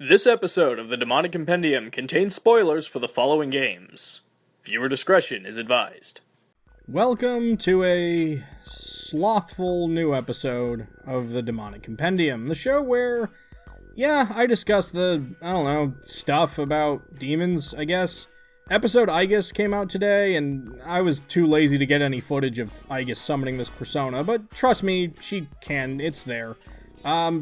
This episode of the Demonic Compendium contains spoilers for the following games. Viewer discretion is advised. Welcome to a slothful new episode of the Demonic Compendium, the show where, I discuss stuff about demons, I guess. Episode Aigis came out today, and I was too lazy to get any footage of Aigis summoning this persona, but trust me, she can, it's there.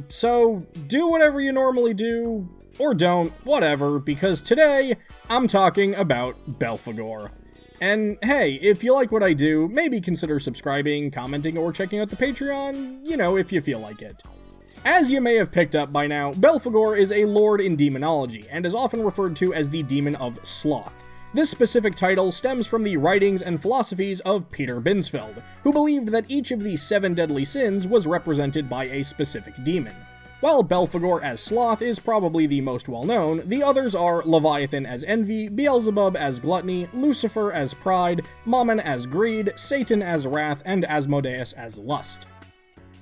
So do whatever you normally do, or don't, whatever, because today I'm talking about Belphegor. And hey, if you like what I do, maybe consider subscribing, commenting, or checking out the Patreon, if you feel like it. As you may have picked up by now, Belphegor is a lord in demonology, and is often referred to as the demon of sloth. This specific title stems from the writings and philosophies of Peter Binsfeld, who believed that each of the 7 deadly sins was represented by a specific demon. While Belphegor as Sloth is probably the most well-known, the others are Leviathan as envy, Beelzebub as gluttony, Lucifer as pride, Mammon as greed, Satan as wrath, and Asmodeus as lust.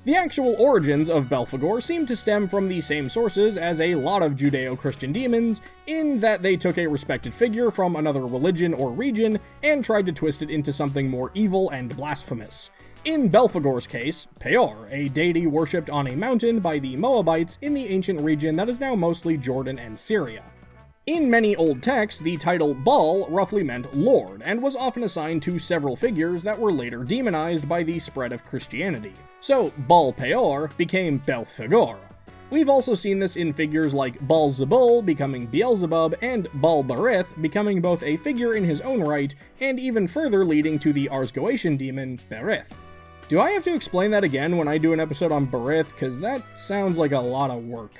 The actual origins of Belphegor seem to stem from the same sources as a lot of Judeo-Christian demons, in that they took a respected figure from another religion or region and tried to twist it into something more evil and blasphemous. In Belphegor's case, Peor, a deity worshipped on a mountain by the Moabites in the ancient region that is now mostly Jordan and Syria. In many old texts, the title Baal roughly meant Lord, and was often assigned to several figures that were later demonized by the spread of Christianity. So, Baal Peor became Belphegor. We've also seen this in figures like Baal Zebul becoming Beelzebub, and Baal Berith becoming both a figure in his own right, and even further leading to the Ars-Goetian demon, Berith. Do I have to explain that again when I do an episode on Berith? Cause that sounds like a lot of work.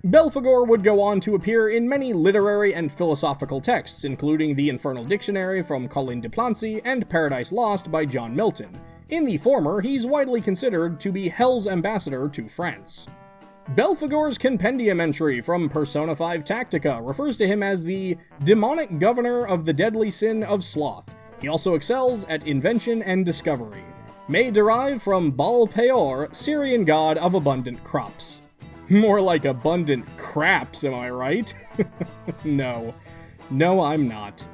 Belphegor would go on to appear in many literary and philosophical texts, including the Infernal Dictionary from Colin de Plancy and Paradise Lost by John Milton. In the former, he's widely considered to be Hell's ambassador to France. Belphegor's compendium entry from Persona 5 Tactica refers to him as the demonic governor of the deadly sin of sloth. He also excels at invention and discovery. May derive from Baal Peor, Syrian god of abundant crops. More like abundant craps, am I right? No, I'm not.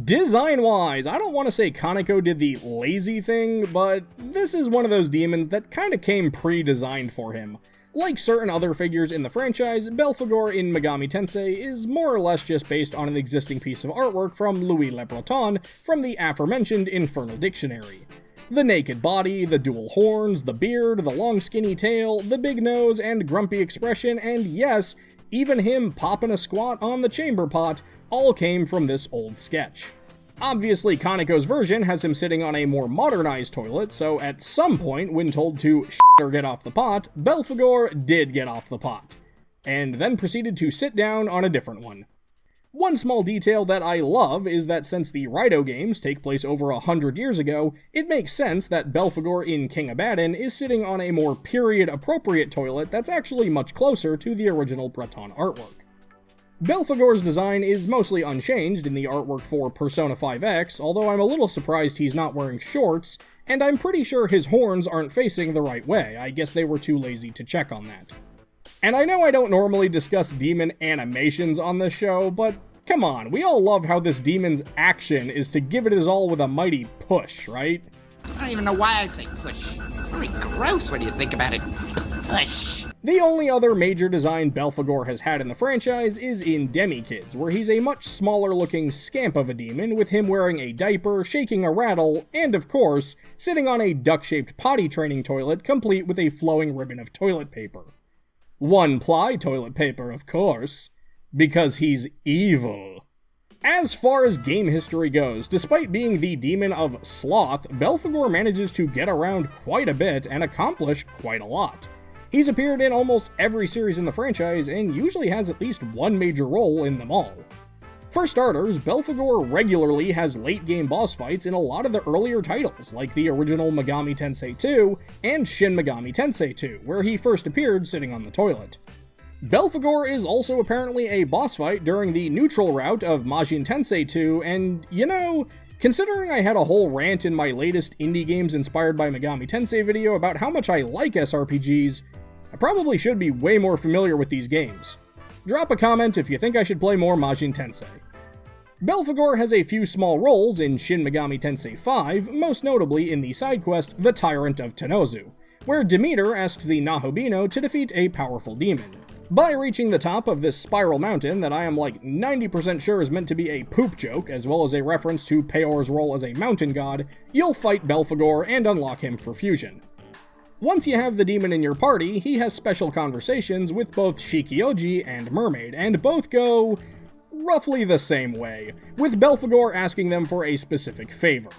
Design-wise, I don't want to say Kaneko did the lazy thing, but this is one of those demons that kinda came pre-designed for him. Like certain other figures in the franchise, Belphegor in Megami Tensei is more or less just based on an existing piece of artwork from Louis Le Breton from the aforementioned Infernal Dictionary. The naked body, the dual horns, the beard, the long skinny tail, the big nose and grumpy expression, and yes, even him popping a squat on the chamber pot, all came from this old sketch. Obviously, Kaneko's version has him sitting on a more modernized toilet, so at some point when told to shit or get off the pot, Belphegor did get off the pot, and then proceeded to sit down on a different one. One small detail that I love is that since the Raito games take place over 100 years ago, it makes sense that Belphegor in King Abaddon is sitting on a more period-appropriate toilet that's actually much closer to the original Breton artwork. Belphegor's design is mostly unchanged in the artwork for Persona 5X, although I'm a little surprised he's not wearing shorts, and I'm pretty sure his horns aren't facing the right way. I guess they were too lazy to check on that. And I know I don't normally discuss demon animations on this show, but come on, we all love how this demon's action is to give it his all with a mighty push, right? I don't even know why I say push. It's really gross when you think about it. Push. The only other major design Belphegor has had in the franchise is in Demi-Kids, where he's a much smaller looking scamp of a demon, with him wearing a diaper, shaking a rattle, and of course, sitting on a duck-shaped potty training toilet complete with a flowing ribbon of toilet paper. One-ply toilet paper, of course, because he's evil. As far as game history goes, despite being the demon of sloth, Belphegor manages to get around quite a bit and accomplish quite a lot. He's appeared in almost every series in the franchise and usually has at least one major role in them all. For starters, Belphegor regularly has late-game boss fights in a lot of the earlier titles, like the original Megami Tensei 2 and Shin Megami Tensei 2, where he first appeared sitting on the toilet. Belphegor is also apparently a boss fight during the neutral route of Majin Tensei 2, and considering I had a whole rant in my latest indie games inspired by Megami Tensei video about how much I like SRPGs, I probably should be way more familiar with these games. Drop a comment if you think I should play more Majin Tensei. Belphegor has a few small roles in Shin Megami Tensei 5, most notably in the side quest The Tyrant of Tenozu, where Demeter asks the Nahobino to defeat a powerful demon. By reaching the top of this spiral mountain that I am like 90% sure is meant to be a poop joke, as well as a reference to Peor's role as a mountain god, you'll fight Belphegor and unlock him for fusion. Once you have the demon in your party, he has special conversations with both Shikioji and Mermaid, and both go roughly the same way, with Belphegor asking them for a specific favor.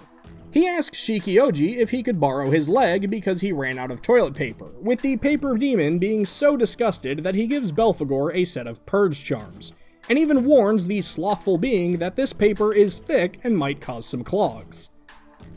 He asks Shikioji if he could borrow his leg because he ran out of toilet paper, with the paper demon being so disgusted that he gives Belphegor a set of purge charms, and even warns the slothful being that this paper is thick and might cause some clogs.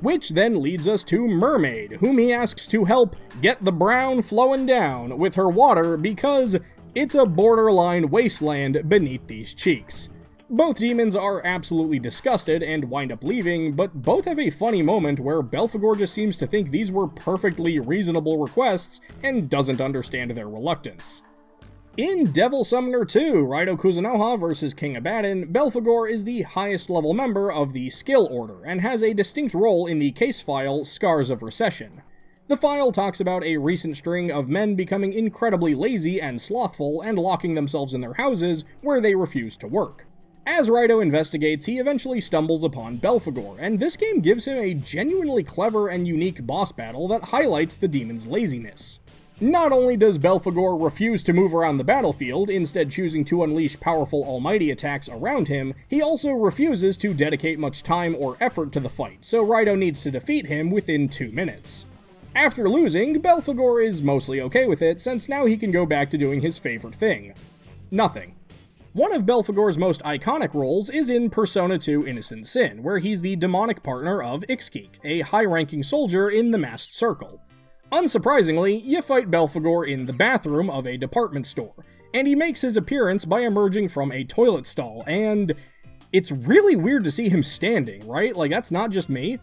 Which then leads us to Mermaid, whom he asks to help get the brown flowing down with her water because it's a borderline wasteland beneath these cheeks. Both demons are absolutely disgusted and wind up leaving, but both have a funny moment where Belphegor just seems to think these were perfectly reasonable requests and doesn't understand their reluctance. In Devil Summoner 2, Raido Kuzunoha vs. King Abaddon, Belphegor is the highest level member of the Skill Order and has a distinct role in the case file Scars of Recession. The file talks about a recent string of men becoming incredibly lazy and slothful and locking themselves in their houses where they refuse to work. As Raido investigates, he eventually stumbles upon Belphegor, and this game gives him a genuinely clever and unique boss battle that highlights the demon's laziness. Not only does Belphegor refuse to move around the battlefield, instead choosing to unleash powerful almighty attacks around him, he also refuses to dedicate much time or effort to the fight, so Raido needs to defeat him within 2 minutes. After losing, Belphegor is mostly okay with it, since now he can go back to doing his favorite thing: nothing. One of Belphegor's most iconic roles is in Persona 2 Innocent Sin, where he's the demonic partner of Ixgeek, a high-ranking soldier in the Masked Circle. Unsurprisingly, you fight Belphegor in the bathroom of a department store, and he makes his appearance by emerging from a toilet stall, and it's really weird to see him standing, right? Like, that's not just me.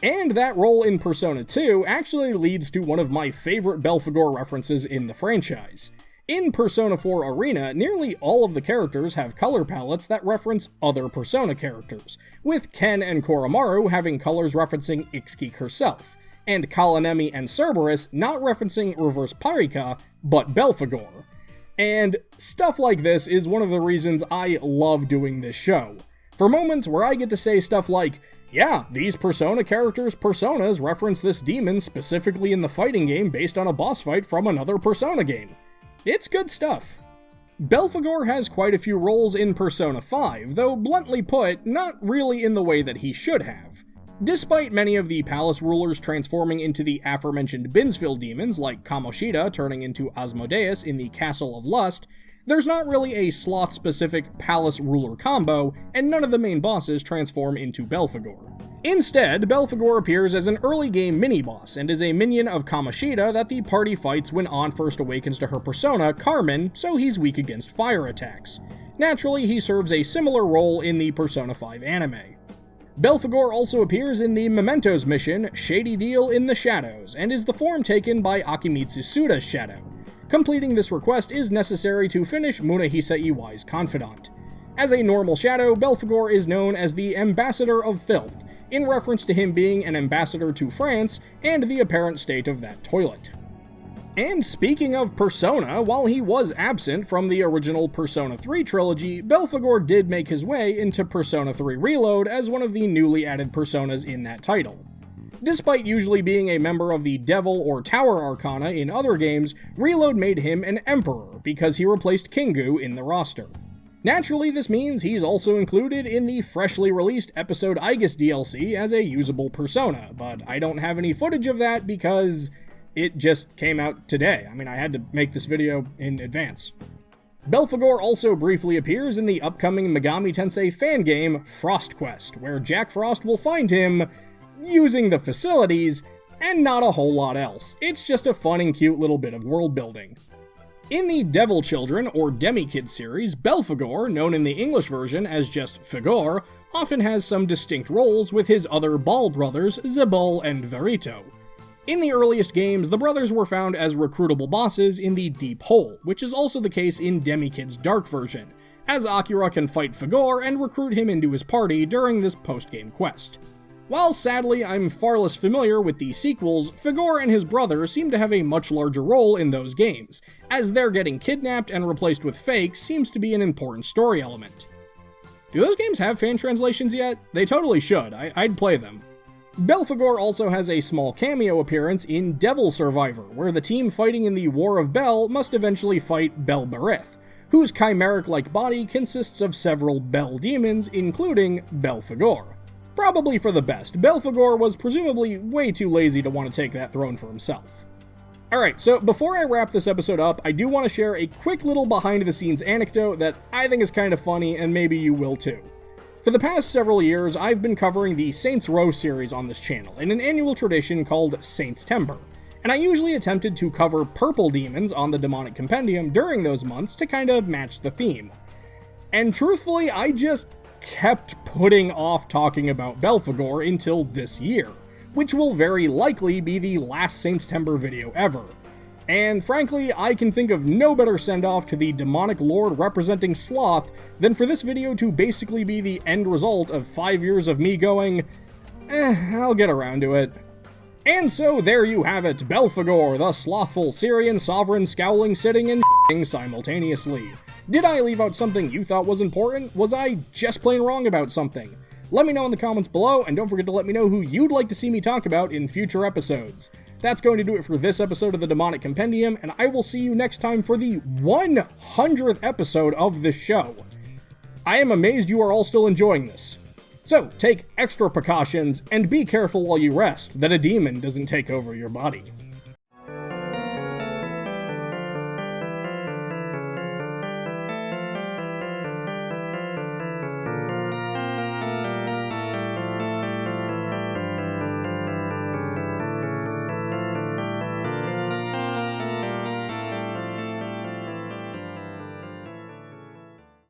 And that role in Persona 2 actually leads to one of my favorite Belphegor references in the franchise. In Persona 4 Arena, nearly all of the characters have color palettes that reference other Persona characters, with Ken and Koromaru having colors referencing Ixgeek herself, and Kalanemi and Cerberus not referencing Reverse Parika, but Belphegor. And stuff like this is one of the reasons I love doing this show. For moments where I get to say stuff like, yeah, these Persona characters' personas reference this demon specifically in the fighting game based on a boss fight from another Persona game. It's good stuff. Belphegor has quite a few roles in Persona 5, though bluntly put, not really in the way that he should have. Despite many of the palace rulers transforming into the aforementioned Binsville demons, like Kamoshida turning into Asmodeus in the Castle of Lust, there's not really a sloth-specific palace ruler combo, and none of the main bosses transform into Belphegor. Instead, Belphegor appears as an early game mini-boss, and is a minion of Kamoshida that the party fights when Ann first awakens to her persona, Carmen, so he's weak against fire attacks. Naturally, he serves a similar role in the Persona 5 anime. Belphegor also appears in the Mementos mission, Shady Deal in the Shadows, and is the form taken by Akimitsu Suda's shadow. Completing this request is necessary to finish Munehisa Iwai's confidant. As a normal shadow, Belphegor is known as the Ambassador of Filth, in reference to him being an ambassador to France and the apparent state of that toilet. And speaking of Persona, while he was absent from the original Persona 3 trilogy, Belphegor did make his way into Persona 3 Reload as one of the newly added personas in that title. Despite usually being a member of the Devil or Tower Arcana in other games, Reload made him an Emperor because he replaced Kingu in the roster. Naturally, this means he's also included in the freshly released episode Aigis DLC as a usable persona, but I don't have any footage of that because it just came out today. I mean, I had to make this video in advance. Belphegor also briefly appears in the upcoming Megami Tensei fan game Frost Quest, where Jack Frost will find him using the facilities and not a whole lot else. It's just a fun and cute little bit of world building. In the Devil Children or Demikid series, Belphegor, known in the English version as just Fegor, often has some distinct roles with his other Ball brothers, Zebul and Verito. In the earliest games, the brothers were found as recruitable bosses in the Deep Hole, which is also the case in Demikid's Dark version, as Akira can fight Phegor and recruit him into his party during this post-game quest. While sadly I'm far less familiar with the sequels, Phegor and his brother seem to have a much larger role in those games, as their getting kidnapped and replaced with fakes seems to be an important story element. Do those games have fan translations yet? They totally should, I'd play them. Belphegor also has a small cameo appearance in Devil Survivor, where the team fighting in the War of Bel must eventually fight Bel Barith, whose chimeric-like body consists of several Bel demons, including Belphegor. Probably for the best. Belphegor was presumably way too lazy to want to take that throne for himself. Alright, so before I wrap this episode up, I do want to share a quick little behind-the-scenes anecdote that I think is kind of funny, and maybe you will too. For the past several years, I've been covering the Saints Row series on this channel, in an annual tradition called Saints-Tember, and I usually attempted to cover purple demons on the Demonic Compendium during those months to kind of match the theme. And truthfully, I just kept putting off talking about Belphegor until this year, which will very likely be the last Saints-Tember video ever. And frankly, I can think of no better send-off to the demonic lord representing Sloth than for this video to basically be the end result of 5 years of me going, I'll get around to it. And so there you have it, Belphegor, the slothful Syrian sovereign scowling, sitting, and simultaneously. Did I leave out something you thought was important? Was I just plain wrong about something? Let me know in the comments below, and don't forget to let me know who you'd like to see me talk about in future episodes. That's going to do it for this episode of the Demonic Compendium, and I will see you next time for the 100th episode of this show. I am amazed you are all still enjoying this. So, take extra precautions, and be careful while you rest that a demon doesn't take over your body.